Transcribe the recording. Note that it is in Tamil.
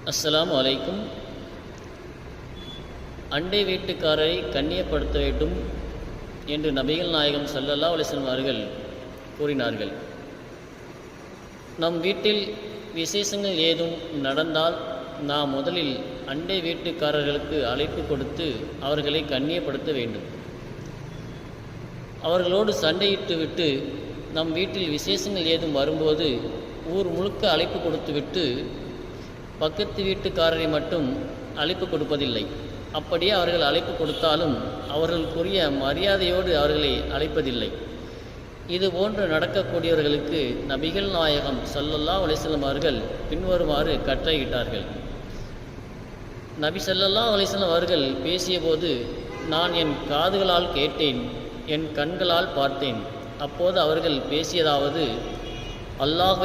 அஸ்ஸலாமு அலைக்கும். அண்டை வீட்டுக்காரரை கண்ணியப்படுத்த வேண்டும் என்று நபிகள் நாயகம் ஸல்லல்லாஹு அலைஹி வஸல்லம் அவர்கள் கூறினார்கள். நம் வீட்டில் விசேஷங்கள் ஏதும் நடந்தால் நாம் முதலில் அண்டை வீட்டுக்காரர்களுக்கு அழைப்பு கொடுத்து அவர்களை கண்ணியப்படுத்த வேண்டும். அவர்களோடு சண்டையிட்டு விட்டு நம் வீட்டில் விசேஷங்கள் ஏதும் வரும்போது ஊர் முழுக்க அழைப்பு கொடுத்துவிட்டு பக்கத்து வீட்டுக்காரரை மட்டும் அழைப்பு கொடுப்பதில்லை. அப்படியே அவர்கள் அழைப்பு கொடுத்தாலும் அவர்களுக்குரிய மரியாதையோடு அவர்களை அழைப்பதில்லை. இது போன்று நடக்கக்கூடியவர்களுக்கு நபிகள் நாயகம் ஸல்லல்லாஹு அலைஹி வஸல்லம் அவர்கள் பின்வருமாறு கட்டளையிட்டார்கள். நபி ஸல்லல்லாஹு அலைஹி வஸல்லம் அவர்கள் பேசியபோது நான் என் காதுகளால் கேட்டேன், என் கண்களால் பார்த்தேன். அப்போது அவர்கள் பேசியதாவது, அல்லாஹ்